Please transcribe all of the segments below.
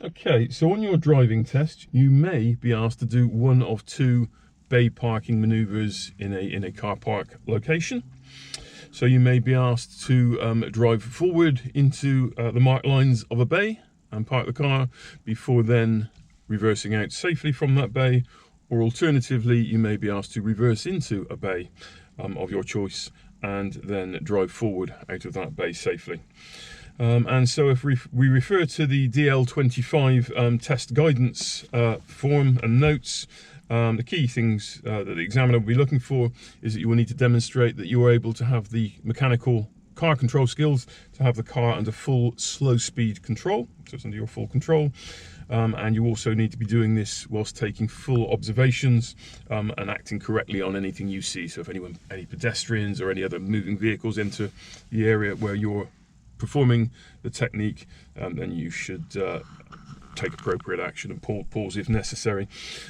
Okay, so on your driving test, you may be asked to do one of two bay parking maneuvers in a car park location. So you may be asked to drive forward into the marked lines of a bay and park the car before then reversing out safely from that bay, or alternatively you may be asked to reverse into a bay of your choice and then drive forward out of that bay safely. And so if we refer to the DL25 test guidance form and notes, the key things that the examiner will be looking for is that you will need to demonstrate that you are able to have the mechanical car control skills to have the car under full slow speed control, so it's under your full control. And you also need to be doing this whilst taking full observations and acting correctly on anything you see. So if any pedestrians or any other moving vehicles enter the area where you're performing the technique, then you should take appropriate action and pause if necessary.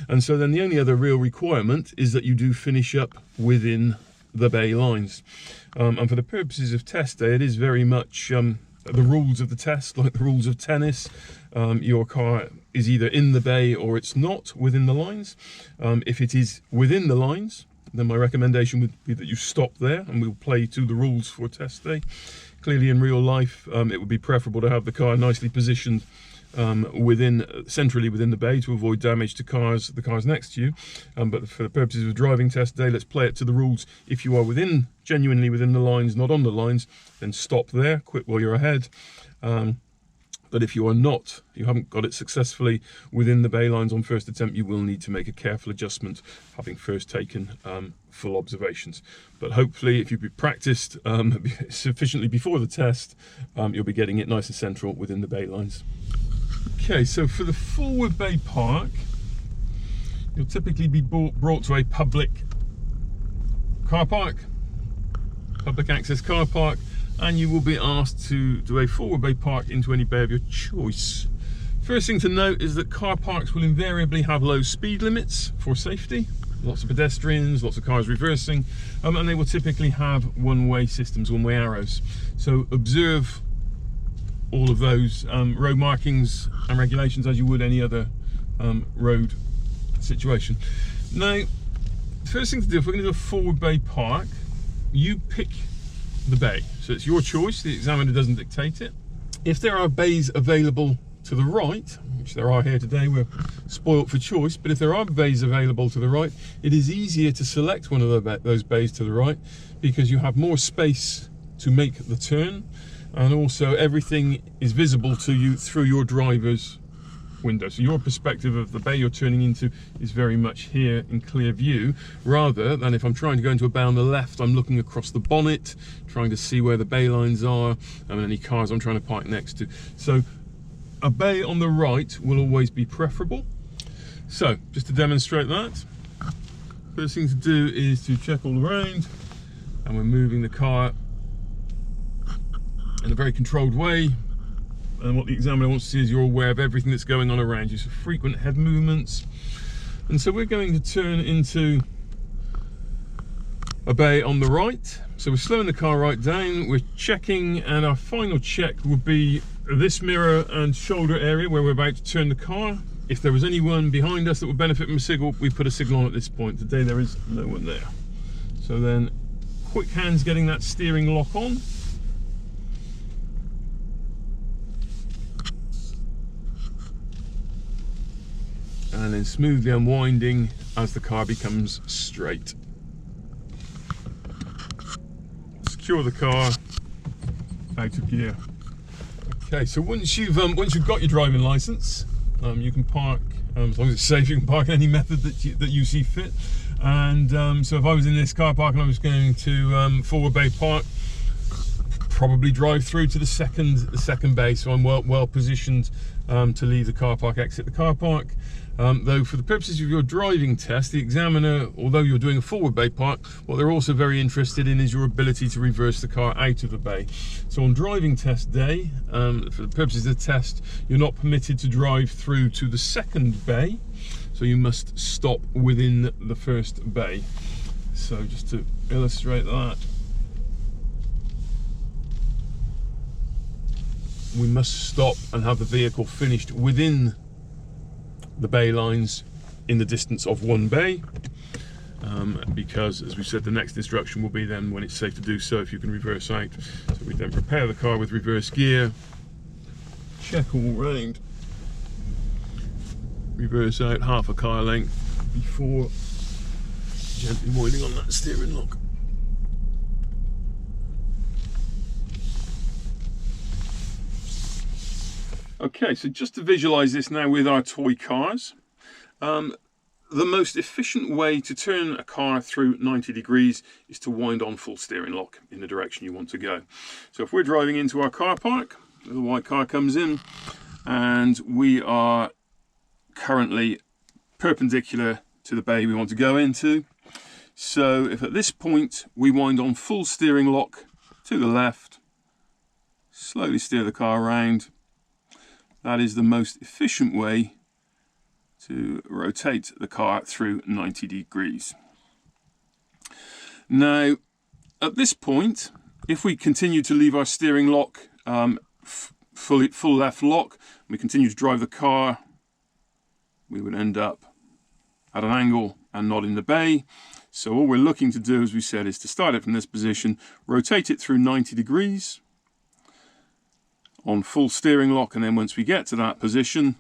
And so then the only other real requirement is that you do finish up within the bay lines. And for the purposes of test day, it is very much the rules of the test, like the rules of tennis. Your car is either in the bay or it's not within the lines. If it is within the lines, then my recommendation would be that you stop there and we'll play to the rules for test day. Clearly in real life, it would be preferable to have the car nicely positioned centrally within the bay to avoid damage to the cars next to you. But for the purposes of driving test day, let's play it to the rules. If you are genuinely within the lines, not on the lines, then stop there, quit while you're ahead. But if you are not, you haven't got it successfully within the bay lines on first attempt, you will need to make a careful adjustment, having first taken full observations. But hopefully, if you've practiced sufficiently before the test, you'll be getting it nice and central within the bay lines. Okay, so for the forward bay park, you'll typically be brought to a public car park, public access car park, and you will be asked to do a forward bay park into any bay of your choice. First thing to note is that car parks will invariably have low speed limits for safety. Lots of pedestrians, lots of cars reversing, and they will typically have one-way systems, one-way arrows. So observe all of those road markings and regulations as you would any other road situation. Now, first thing to do, if we're going to do a forward bay park, you pick the bay. So it's your choice, the examiner doesn't dictate it. If there are bays available to the right, which there are here today, we're spoilt for choice, but if there are bays available to the right, it is easier to select one of those bays to the right because you have more space to make the turn, and also everything is visible to you through your driver's window. So your perspective of the bay you're turning into is very much here in clear view, rather than if I'm trying to go into a bay on the left, I'm looking across the bonnet, trying to see where the bay lines are and any cars I'm trying to park next to. So a bay on the right will always be preferable. So just to demonstrate that, first thing to do is to check all around, and we're moving the car in a very controlled way. And what the examiner wants to see is you're aware of everything that's going on around you, so frequent head movements. And so we're going to turn into a bay on the right. So we're slowing the car right down, we're checking, and our final check would be this mirror and shoulder area where we're about to turn the car. If there was anyone behind us that would benefit from a signal, we put a signal on at this point. Today there is no one there. So then, quick hands getting that steering lock on. And then smoothly unwinding as the car becomes straight. Secure the car out of gear. Okay, so once you've got your driving license, you can park, as long as it's safe, you can park in any method that you see fit. And so if I was in this car park and I was going to forward bay park, probably drive through to the second bay, so I'm well positioned to leave the car park, exit the car park. Though for the purposes of your driving test, the examiner, although you're doing a forward bay park, what they're also very interested in is your ability to reverse the car out of the bay. So on driving test day, for the purposes of the test, you're not permitted to drive through to the second bay, so you must stop within the first bay. So just to illustrate that, we must stop and have the vehicle finished within the bay lines in the distance of 1 bay, because as we said, the next instruction will be then when it's safe to do so, if you can reverse out. So we then prepare the car with reverse gear, check all round, reverse out half a car length before gently winding on that steering lock. Okay, so just to visualize this now with our toy cars, the most efficient way to turn a car through 90 degrees is to wind on full steering lock in the direction you want to go. So if we're driving into our car park, the white car comes in, and we are currently perpendicular to the bay we want to go into. So if at this point we wind on full steering lock to the left, slowly steer the car around, that is the most efficient way to rotate the car through 90 degrees. Now, at this point, if we continue to leave our steering lock full left lock, we continue to drive the car, we would end up at an angle and not in the bay. So all we're looking to do, as we said, is to start it from this position, rotate it through 90 degrees on full steering lock, and then once we get to that position,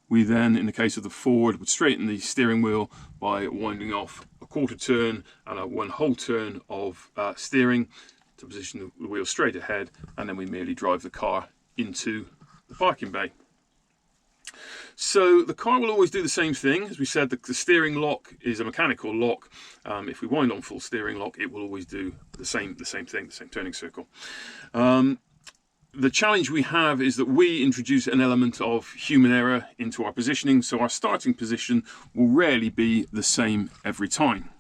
we then, in the case of the Ford, would straighten the steering wheel by winding off a quarter turn and a 1 whole turn of steering to position the wheel straight ahead, and then we merely drive the car into the parking bay. So the car will always do the same thing. As we said, the steering lock is a mechanical lock. If we wind on full steering lock, it will always do the same thing, the same turning circle. The challenge we have is that we introduce an element of human error into our positioning, so our starting position will rarely be the same every time.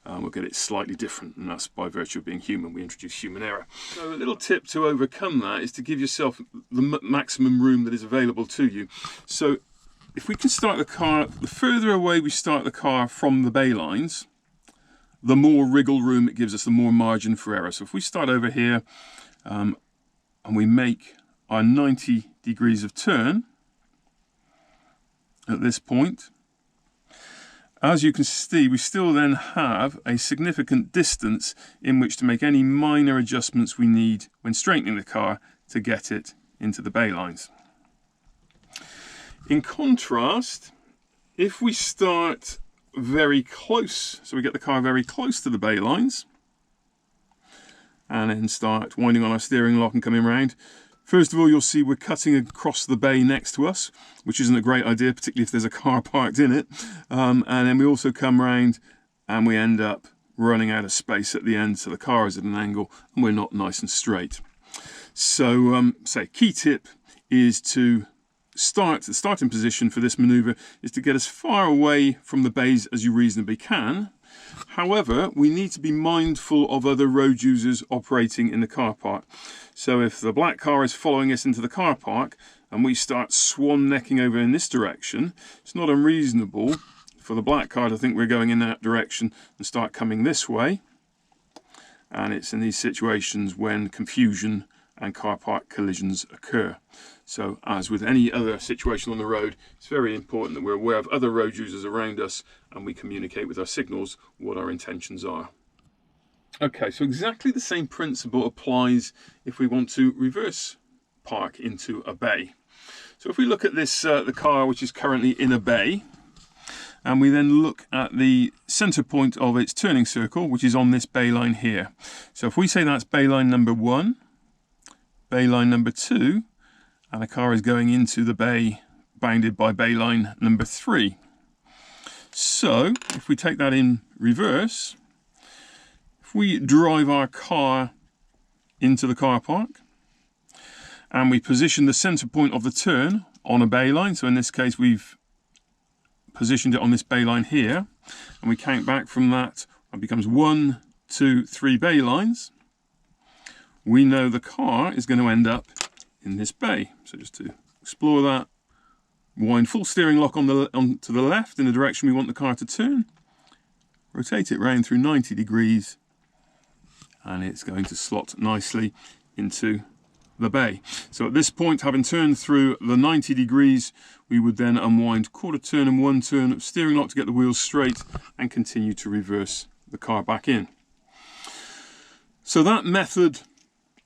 We'll get it slightly different, and that's by virtue of being human. We introduce human error. So a little tip to overcome that is to give yourself the maximum room that is available to you. So if we can start the car, the further away we start the car from the bay lines, the more wriggle room it gives us, the more margin for error. So if we start over here, and we make our 90 degrees of turn at this point, as you can see, we still then have a significant distance in which to make any minor adjustments we need when straightening the car to get it into the bay lines. In contrast, if we start very close, so we get the car very close to the bay lines, and then start winding on our steering lock and coming around. First of all, you'll see we're cutting across the bay next to us, which isn't a great idea, particularly if there's a car parked in it. And then we also come round and we end up running out of space at the end, so the car is at an angle and we're not nice and straight. So, key tip is to the starting position for this manoeuvre is to get as far away from the bays as you reasonably can. However, we need to be mindful of other road users operating in the car park. So if the black car is following us into the car park and we start swan necking over in this direction, it's not unreasonable for the black car to think we're going in that direction and start coming this way. And it's in these situations when confusion and car park collisions occur. So as with any other situation on the road, it's very important that we're aware of other road users around us and we communicate with our signals what our intentions are. Okay, so exactly the same principle applies if we want to reverse park into a bay. So if we look at this, the car which is currently in a bay, and we then look at the center point of its turning circle, which is on this bay line here. So if we say that's bay line number 1, bay line number 2, and the car is going into the bay bounded by bay line number 3. So if we take that in reverse, if we drive our car into the car park and we position the center point of the turn on a bay line, so in this case we've positioned it on this bay line here, and we count back from that, it becomes 1, 2, 3 bay lines, we know the car is going to end up in this bay. So just to explore that, wind full steering lock on to the left in the direction we want the car to turn, rotate it round through 90 degrees, and it's going to slot nicely into the bay. So at this point, having turned through the 90 degrees, we would then unwind quarter turn and 1 turn of steering lock to get the wheels straight and continue to reverse the car back in. So that method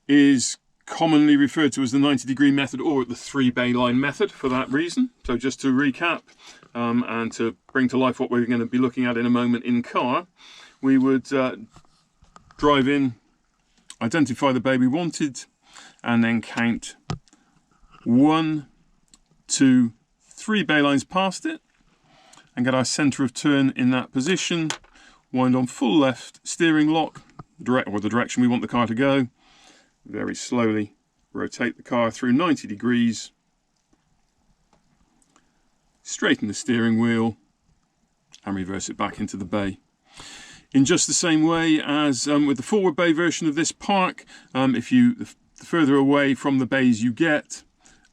is commonly referred to as the 90-degree method, or the 3-bay line method for that reason. So just to recap and to bring to life what we're going to be looking at in a moment in car, we would drive in, identify the bay we wanted, and then count 1, 2, 3 bay lines past it, and get our centre of turn in that position, wind on full left steering lock, the direction we want the car to go, very slowly rotate the car through 90 degrees, straighten the steering wheel, and reverse it back into the bay. In just the same way as with the forward bay version of this park, the further away from the bays you get,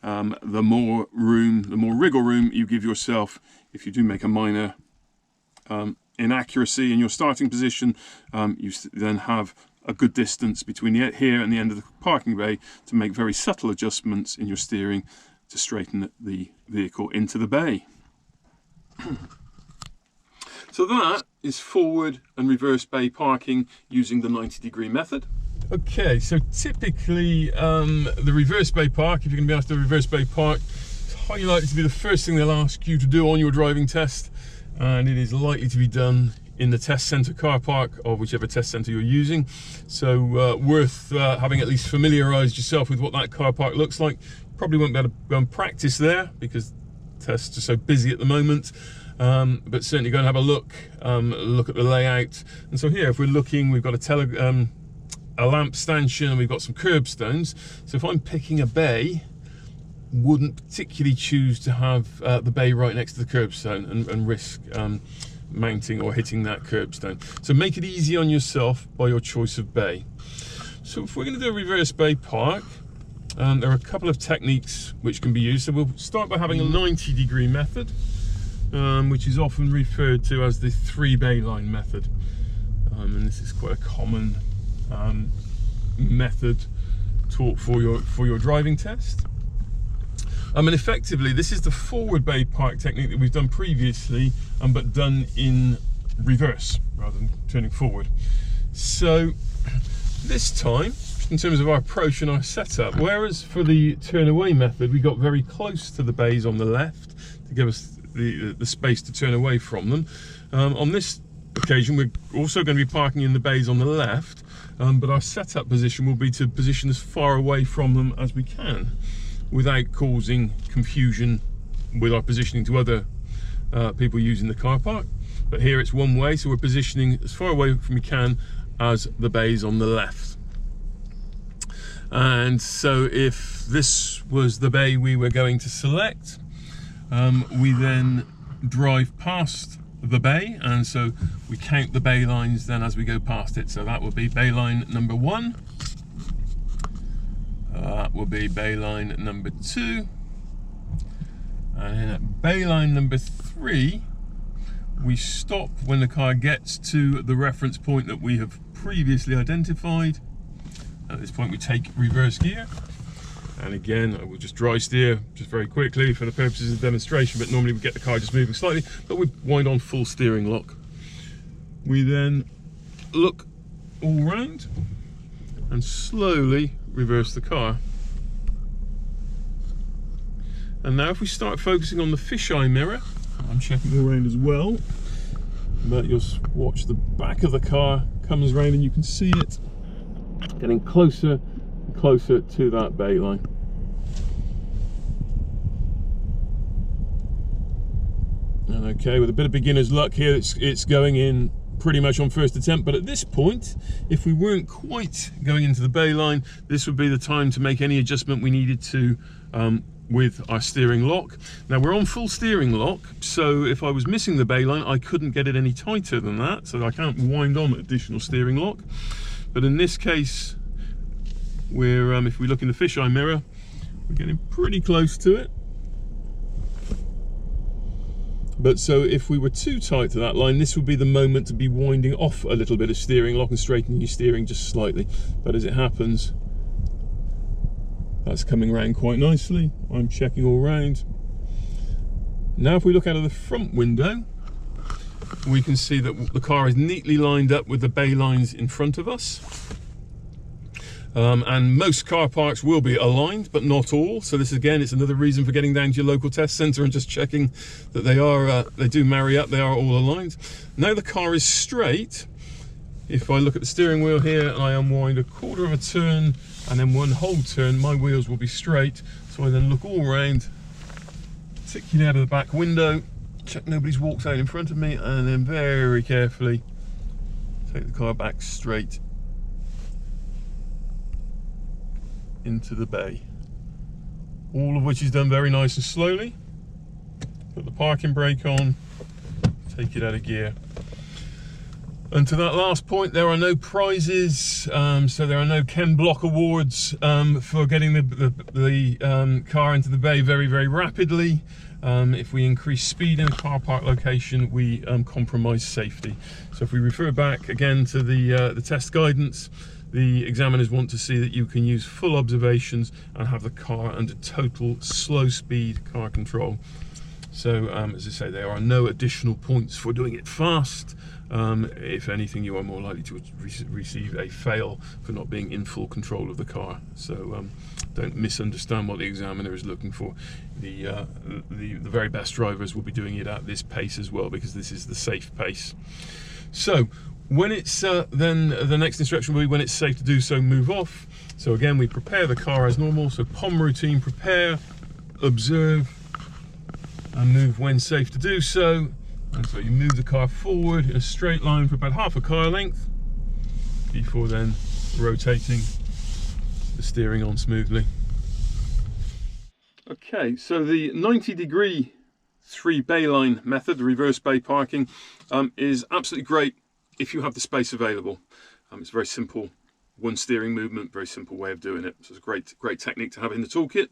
the more wriggle room you give yourself. If you do make a minor inaccuracy in your starting position, you then have a good distance between here and the end of the parking bay to make very subtle adjustments in your steering to straighten the vehicle into the bay. So that is forward and reverse bay parking using the 90-degree method. Okay, so typically the reverse bay park, if you're going to be asked to reverse bay park, it's highly likely to be the first thing they'll ask you to do on your driving test, and it is likely to be done in the test centre car park of whichever test centre you're using. So worth having at least familiarised yourself with what that car park looks like. Probably won't be able to go and practice there because tests are so busy at the moment, but certainly go and have a look at the layout. And so here, if we're looking, we've got a lamp stanchion and we've got some curbstones. So if I'm picking a bay, wouldn't particularly choose to have the bay right next to the curbstone and risk mounting or hitting that curbstone. So make it easy on yourself by your choice of bay. So if we're going to do a reverse bay park, there are a couple of techniques which can be used. So we'll start by having a 90-degree method, which is often referred to as the 3-bay line method. And this is quite a common method taught for your driving test. And effectively, this is the forward bay park technique that we've done previously, but done in reverse rather than turning forward. So this time, in terms of our approach and our setup, whereas for the Turnaway method, we got very close to the bays on the left to give us the space to turn away from them. On this occasion, we're also going to be parking in the bays on the left, but our setup position will be to position as far away from them as we can, without causing confusion with our positioning to other people using the car park. But here it's one way, so we're positioning as far away from we can as the bays on the left. And so if this was the bay we were going to select, we then drive past the bay, and so we count the bay lines then as we go past it. So that would be bay line number 1. That will be bay line number 2, and then at bay line number 3 we stop when the car gets to the reference point that we have previously identified. At this point we take reverse gear, and again I will just dry steer just very quickly for the purposes of demonstration, but normally we get the car just moving slightly, but we wind on full steering lock. We then look all round and slowly reverse the car. And now if we start focusing on the fisheye mirror, I'm checking all around as well, but you'll watch the back of the car comes around and you can see it getting closer and closer to that bay line. And okay, with a bit of beginner's luck here, it's going in pretty much on first attempt, but at this point, if we weren't quite going into the bay line, this would be the time to make any adjustment we needed to with our steering lock. Now we're on full steering lock, so if I was missing the bay line, I couldn't get it any tighter than that, so I can't wind on additional steering lock. But in this case, we're if we look in the fisheye mirror, we're getting pretty close to it. But so if we were too tight to that line, this would be the moment to be winding off a little bit of steering lock and straightening your steering just slightly. But as it happens, That's coming round quite nicely. I'm checking all round. Now if we look out of the front window, we can see that the car is neatly lined up with the bay lines in front of us. And most car parks will be aligned, but not all. So this again, it's another reason for getting down to your local test centre and just checking that they do marry up, they are all aligned. Now the car is straight. If I look at the steering wheel here and I unwind a quarter of a turn and then one whole turn, my wheels will be straight. So I then look all round, particularly out of the back window, check nobody's walked out in front of me, and then very carefully take the car back straight into the bay. All of which is done very nice and slowly. Put the parking brake on, take it out of gear. And to that last point, there are no prizes, so there are no Ken Block awards for getting the car into the bay very, very rapidly. If we increase speed in a car park location, we compromise safety. So if we refer back again to the test guidance, the examiners want to see that you can use full observations and have the car under total slow speed car control. So as I say, there are no additional points for doing it fast. If anything, you are more likely to receive a fail for not being in full control of the car. So don't misunderstand what the examiner is looking for. The very best drivers will be doing it at this pace as well, because this is the safe pace. So when it's then the next instruction will be when it's safe to do so, move off. So again, we prepare the car as normal. So POM routine: prepare, observe, and move when safe to do so. And so you move the car forward in a straight line for about half a car length before then rotating the steering on smoothly. Okay, so the 90-degree 3-bay line method, the reverse bay parking, is absolutely great if you have the space available. It's very simple. One steering movement, very simple way of doing it. So it's a great technique to have in the toolkit.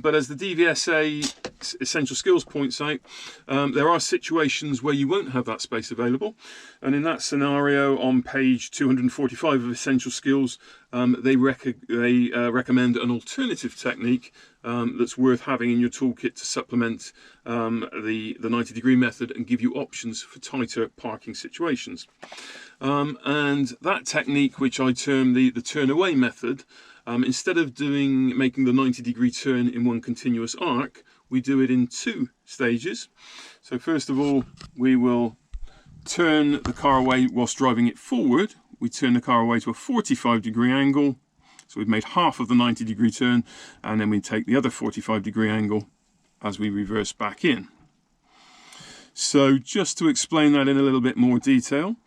But as the DVSA Essential Skills points out, there are situations where you won't have that space available. And in that scenario, on page 245 of Essential Skills, they recommend an alternative technique that's worth having in your toolkit to supplement the 90-degree method and give you options for tighter parking situations. And that technique, which I term the Turnaway method, instead of making the 90-degree turn in one continuous arc, we do it in 2 stages. So first of all, we will turn the car away whilst driving it forward. We turn the car away to a 45-degree angle. So we've made half of the 90-degree turn, and then we take the other 45-degree angle as we reverse back in. So just to explain that in a little bit more detail,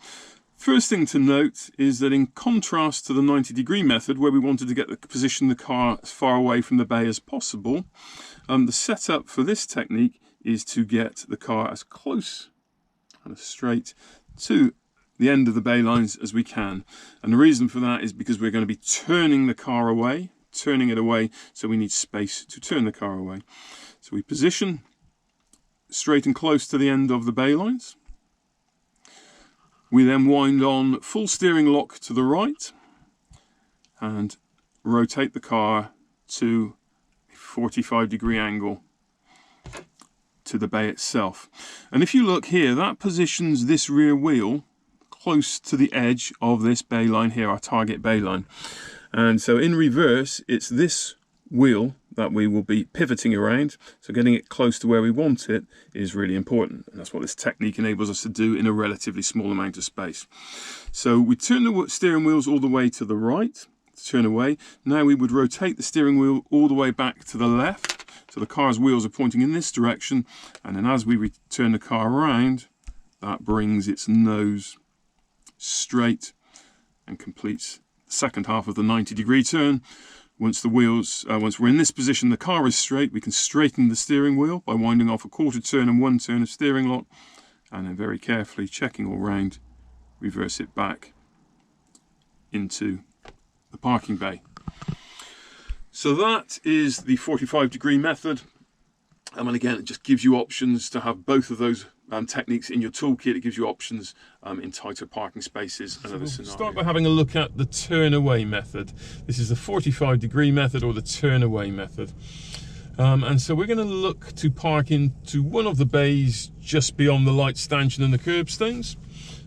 first thing to note is that in contrast to the 90-degree method, where we wanted to position the car as far away from the bay as possible, the setup for this technique is to get the car as close and as straight to the end of the bay lines as we can. And the reason for that is because we're going to be turning the car away, turning it away, so we need space to turn the car away. So we position straight and close to the end of the bay lines. We then wind on full steering lock to the right and rotate the car to a 45-degree angle to the bay itself. And if you look here, that positions this rear wheel close to the edge of this bay line here, our target bay line. And so in reverse, it's this wheel that we will be pivoting around. So getting it close to where we want it is really important. And that's what this technique enables us to do in a relatively small amount of space. So we turn the steering wheels all the way to the right to turn away. Now we would rotate the steering wheel all the way back to the left. So the car's wheels are pointing in this direction. And then as we turn the car around, that brings its nose straight and completes the second half of the 90-degree turn. Once we're in this position, the car is straight. We can straighten the steering wheel by winding off a quarter turn and 1 turn of steering lock, and then very carefully checking all round, reverse it back into the parking bay. So that is the 45-degree method. And again, it just gives you options to have both of those techniques in your toolkit. It gives you options in tighter parking spaces and other scenarios. Start by having a look at the Turnaway method. This is the 45-degree method, or the Turnaway method. And so we're going to look to park into one of the bays just beyond the light stanchion and the curbstones,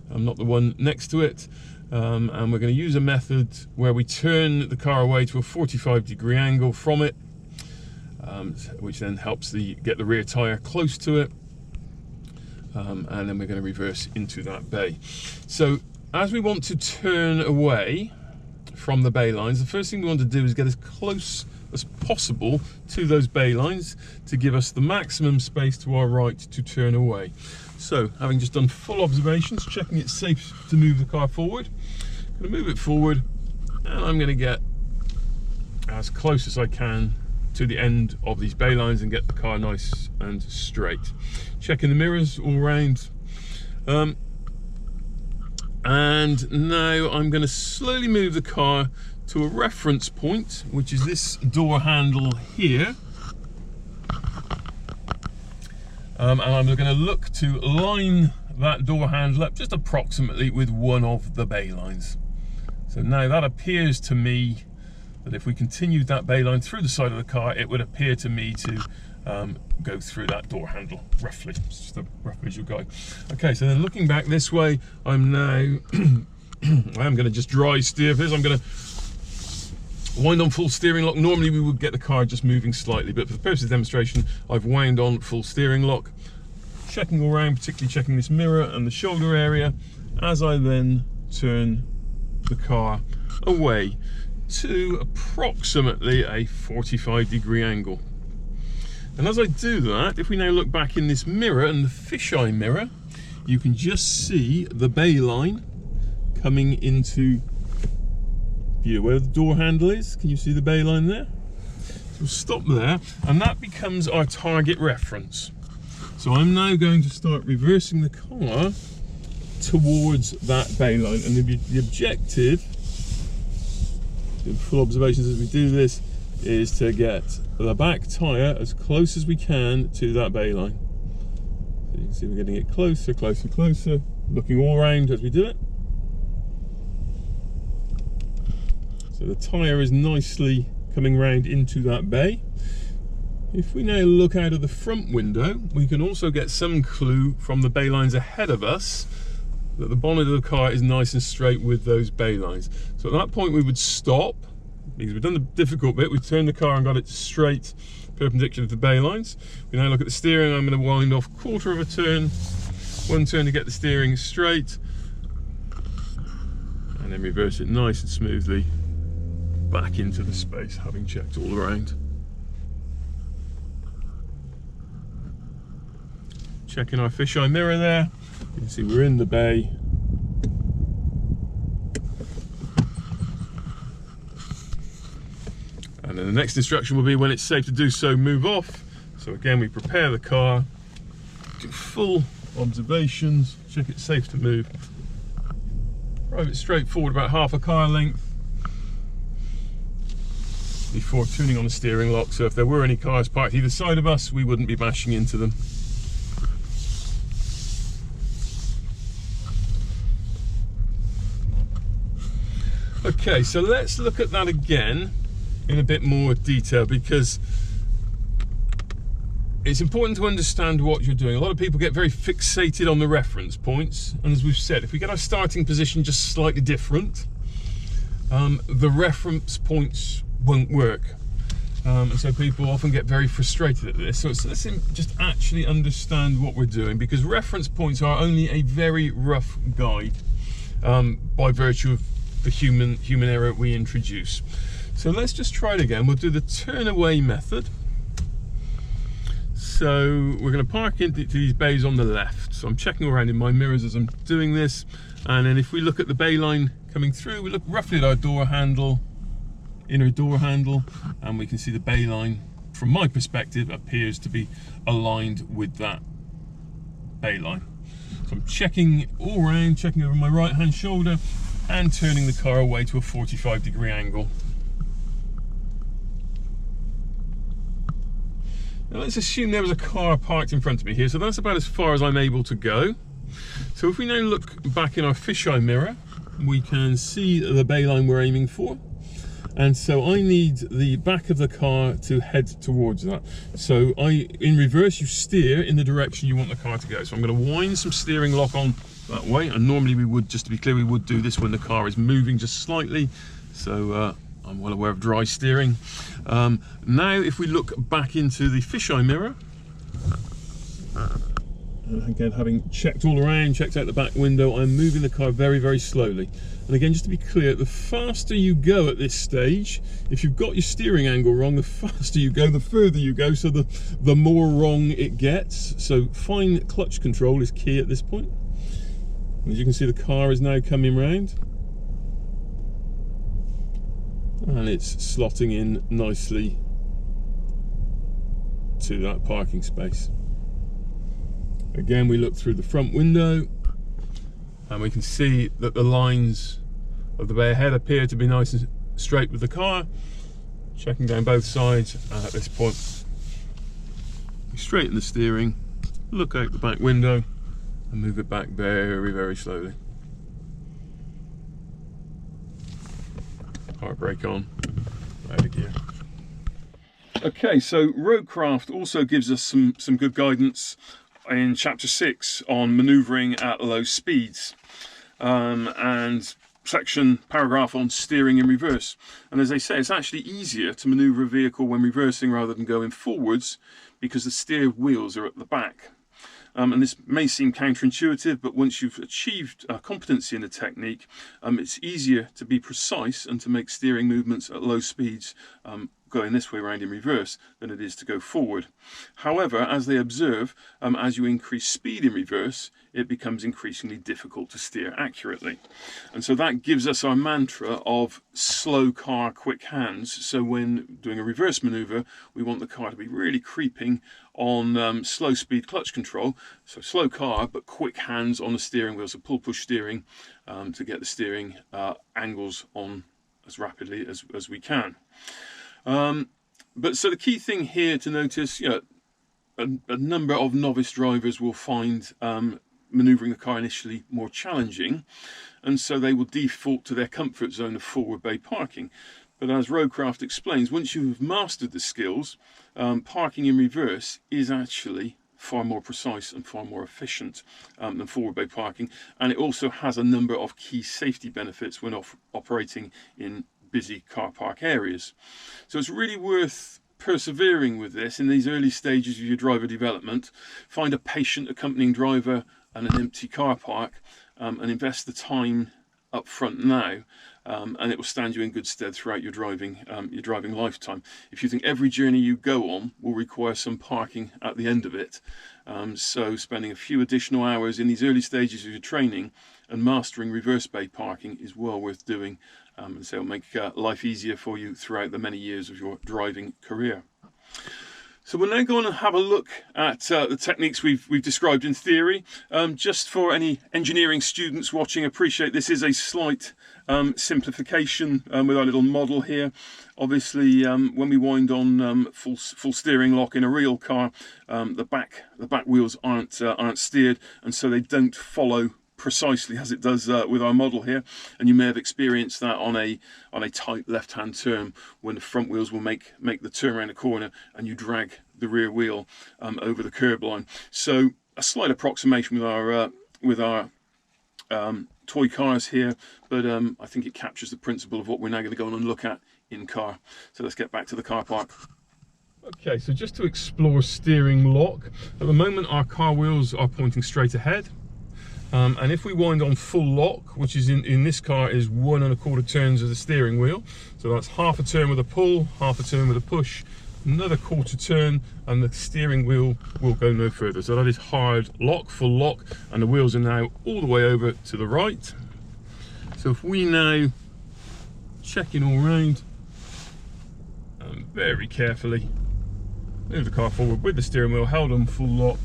not the one next to it. And we're going to use a method where we turn the car away to a 45-degree angle from it, which then helps get the rear tyre close to it. And then we're going to reverse into that bay. So as we want to turn away from the bay lines, the first thing we want to do is get as close as possible to those bay lines to give us the maximum space to our right to turn away. So having just done full observations, checking it's safe to move the car forward, I'm going to move it forward, and I'm going to get as close as I can to the end of these bay lines and get the car nice and straight. Checking the mirrors all round, and now I'm going to slowly move the car to a reference point, which is this door handle here, and I'm going to look to line that door handle up just approximately with one of the bay lines. So now that appears to me that if we continued that bay line through the side of the car, it would appear to me to go through that door handle, roughly. It's just a rough visual guide. Okay, so then looking back this way, I'm now, I am going to just dry steer this. I'm going to wind on full steering lock. Normally we would get the car just moving slightly, but for the purpose of demonstration, I've wound on full steering lock, checking all around, particularly checking this mirror and the shoulder area, as I then turn the car away to approximately a 45-degree angle. And as I do that, if we now look back in this mirror and the fisheye mirror, you can just see the bay line coming into view where the door handle is. Can you see the bay line there? So we'll stop there, and that becomes our target reference. So I'm now going to start reversing the car towards that bay line, and the objective, in full observations as we do this, is to get the back tyre as close as we can to that bay line. So you can see we're getting it closer, closer, closer, looking all around as we do it. So the tyre is nicely coming round into that bay. If we now look out of the front window, we can also get some clue from the bay lines ahead of us that the bonnet of the car is nice and straight with those bay lines. So at that point we would stop, because we've done the difficult bit. We've turned the car and got it straight, perpendicular to the bay lines. We now look at the steering. I'm going to wind off quarter of a turn, one turn to get the steering straight, and then reverse it nice and smoothly back into the space, having checked all around. Checking our fisheye mirror there. You can see we're in the bay. And then the next instruction will be, when it's safe to do so, move off. So again, we prepare the car, do full observations, check it's safe to move. Drive it straight forward about half a car length before turning on the steering lock. So if there were any cars parked either side of us, we wouldn't be bashing into them. Okay, so let's look at that again in a bit more detail, because it's important to understand what you're doing. A lot of people get very fixated on the reference points, and as we've said, if we get our starting position just slightly different, the reference points won't work, and so people often get very frustrated at this. So let's just actually understand what we're doing, because reference points are only a very rough guide by virtue of the human error we introduce. So let's just try it again. We'll do the Turnaway method. So we're going to park into these bays on the left. So I'm checking around in my mirrors as I'm doing this, and then if we look at the bay line coming through, we look roughly at our door handle, inner door handle, and we can see the bay line, from my perspective, appears to be aligned with that bay line. So I'm checking all around, checking over my right hand shoulder, and turning the car away to a 45-degree angle. Now let's assume there was a car parked in front of me here, so that's about as far as I'm able to go. So if we now look back in our fisheye mirror, we can see the bay line we're aiming for. And so I need the back of the car to head towards that. So in reverse, you steer in the direction you want the car to go. So I'm going to wind some steering lock on that way. And normally we would, just to be clear, we would do this when the car is moving just slightly. So I'm well aware of dry steering. Now if we look back into the fisheye mirror, and again, having checked all around, checked out the back window, I'm moving the car very, very slowly. And again, just to be clear, the faster you go at this stage, if you've got your steering angle wrong, the faster you go, the further you go, so the more wrong it gets. So fine clutch control is key at this point. And as you can see, the car is now coming round. And it's slotting in nicely to that parking space. Again, we look through the front window and we can see that the lines of the bay ahead appear to be nice and straight with the car. Checking down both sides, and at this point we straighten the steering, look out the back window and move it back very, very slowly. Hard brake on, out of gear. Okay, so Roadcraft also gives us some good guidance in chapter 6 on manoeuvring at low speeds, and paragraph on steering in reverse. And as they say, it's actually easier to manoeuvre a vehicle when reversing rather than going forwards, because the steer wheels are at the back. And this may seem counterintuitive, but once you've achieved competency in the technique, it's easier to be precise and to make steering movements at low speeds going this way around in reverse than it is to go forward. However, as they observe, as you increase speed in reverse, it becomes increasingly difficult to steer accurately. And so that gives us our mantra of slow car, quick hands. So when doing a reverse maneuver, we want the car to be really creeping on slow speed clutch control. So slow car, but quick hands on the steering wheel. So pull push steering to get the steering angles on as rapidly as we can. But so the key thing here to notice, a number of novice drivers will find manoeuvring the car initially more challenging, and so they will default to their comfort zone of forward bay parking. But as Roadcraft explains, once you've mastered the skills, parking in reverse is actually far more precise and far more efficient than forward bay parking, and it also has a number of key safety benefits when operating in busy car park areas. So it's really worth persevering with this in these early stages of your driver development. Find a patient accompanying driver and an empty car park, and invest the time up front now, and it will stand you in good stead throughout your driving lifetime. If you think every journey you go on will require some parking at the end of it, so spending a few additional hours in these early stages of your training and mastering reverse bay parking is well worth doing, and so it'll make life easier for you throughout the many years of your driving career. So we're now going to have a look at the techniques we've described in theory. Just for any engineering students watching, appreciate this is a slight simplification with our little model here. Obviously, when we wind on full steering lock in a real car, the back wheels aren't steered, and so they don't follow precisely as it does with our model here, and you may have experienced that on a tight left-hand turn when the front wheels will make the turn around the corner and you drag the rear wheel over the curb line. So a slight approximation with our toy cars here, but I think it captures the principle of what we're now going to go on and look at in car. So let's get back to the car park. Okay, so just to explore steering lock, at the moment our car wheels are pointing straight ahead. And if we wind on full lock, which is in this car is 1 1/4 turns of the steering wheel, so that's half a turn with a pull, half a turn with a push, another 1/4 turn, and the steering wheel will go no further. So that is hard lock, full lock, and the wheels are now all the way over to the right. So if we now check in all round and very carefully move the car forward with the steering wheel held on full lock,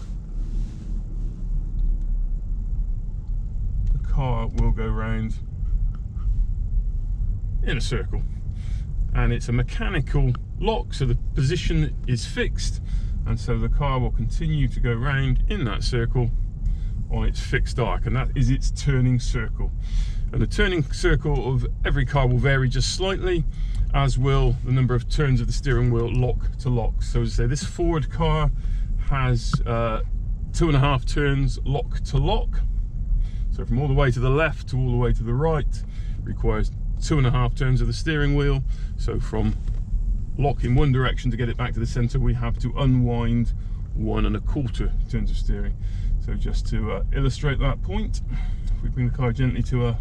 car will go round in a circle, and it's a mechanical lock, so the position is fixed and so the car will continue to go round in that circle on its fixed arc, and that is its turning circle. And the turning circle of every car will vary just slightly, as will the number of turns of the steering wheel lock to lock. So as I say, this Ford car has 2.5 turns lock to lock. So from all the way to the left to all the way to the right requires 2.5 turns of the steering wheel. So from lock in one direction to get it back to the center, we have to unwind 1.25 turns of steering. So just to illustrate that point, if we bring the car gently to a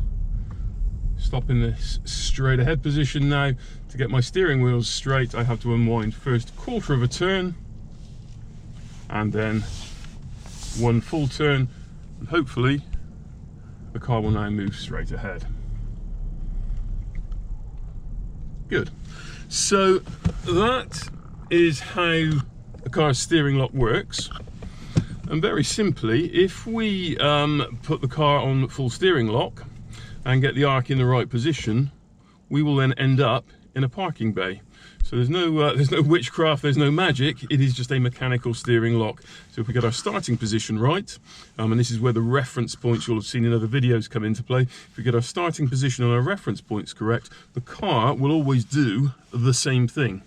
stop in this straight ahead position now, to get my steering wheels straight, I have to unwind first 1/4 turn, and then 1 full turn, and hopefully the car will now move straight ahead. Good. So that is how the car's steering lock works. And very simply, if we put the car on full steering lock and get the arc in the right position, we will then end up in a parking bay. So there's no witchcraft, there's no magic, it is just a mechanical steering lock. So if we get our starting position right, and this is where the reference points you'll have seen in other videos come into play, if we get our starting position and our reference points correct, the car will always do the same thing.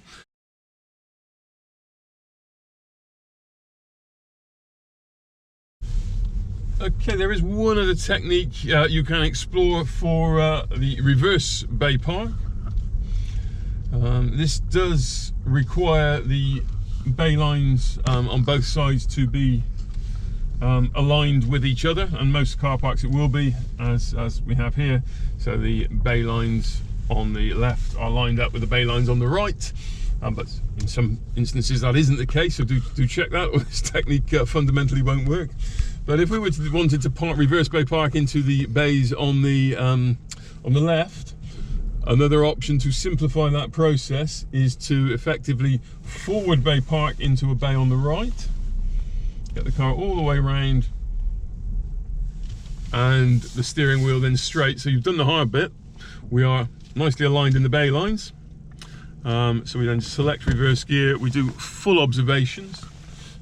Okay, there is one other technique you can explore for the reverse bay park. This does require the bay lines on both sides to be aligned with each other, and most car parks it will be, as we have here. So the bay lines on the left are lined up with the bay lines on the right, but in some instances that isn't the case, so do check that, or this technique fundamentally won't work. But if we wanted to reverse bay park into the bays on the left, another option to simplify that process is to effectively forward bay park into a bay on the right, get the car all the way around, and the steering wheel then straight. So you've done the hard bit. We are nicely aligned in the bay lines. So we then select reverse gear, we do full observations.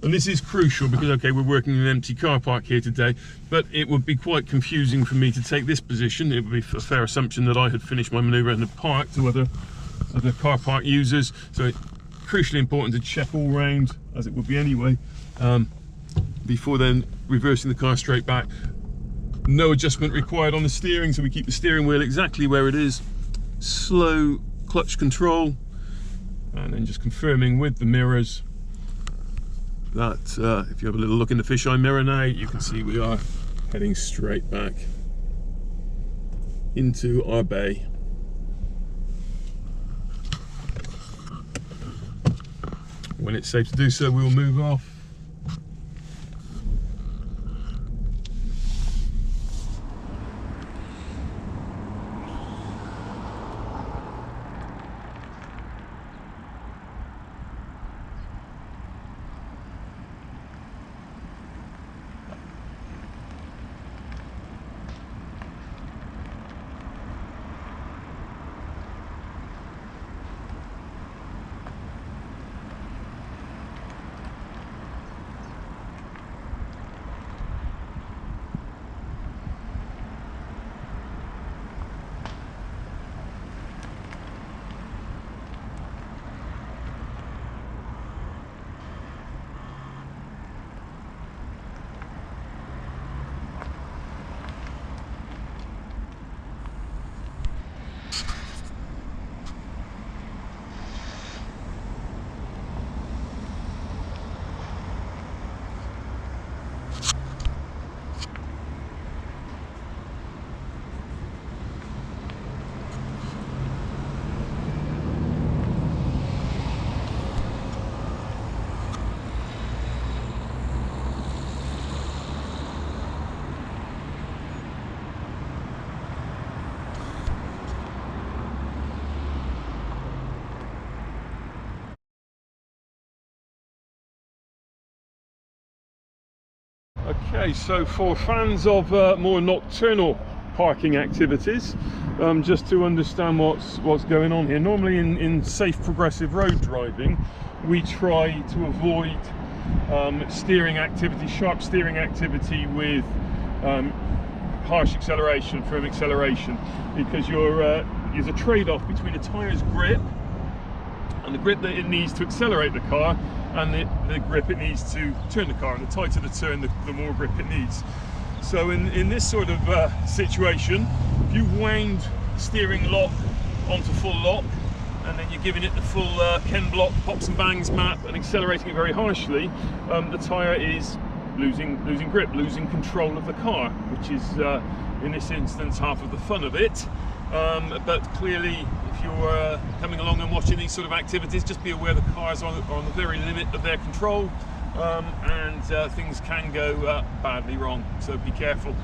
And this is crucial because, okay, we're working in an empty car park here today, but it would be quite confusing for me to take this position. It would be a fair assumption that I had finished my manoeuvre and had parked to other car park users. So it's crucially important to check all round, as it would be anyway, before then reversing the car straight back. No adjustment required on the steering, so we keep the steering wheel exactly where it is. Slow clutch control, and then just confirming with the mirrors that if you have a little look in the fisheye mirror now, you can see we are heading straight back into our bay. When it's safe to do so, we will move off. Okay, so for fans of more nocturnal parking activities, just to understand what's going on here, normally in safe progressive road driving, we try to avoid steering activity, sharp steering activity with harsh acceleration, firm acceleration, because there's a trade-off between a tyre's grip and the grip that it needs to accelerate the car, and the grip it needs to turn the car. And the tighter the turn, the more grip it needs. So in this sort of situation, if you wound steering lock onto full lock, and then you're giving it the full Ken Block pops and bangs map and accelerating it very harshly, the tyre is losing grip, losing control of the car, which is in this instance half of the fun of it. But clearly, if you're coming along and watching these sort of activities, just be aware the cars are on the very limit of their control, and things can go badly wrong, so be careful.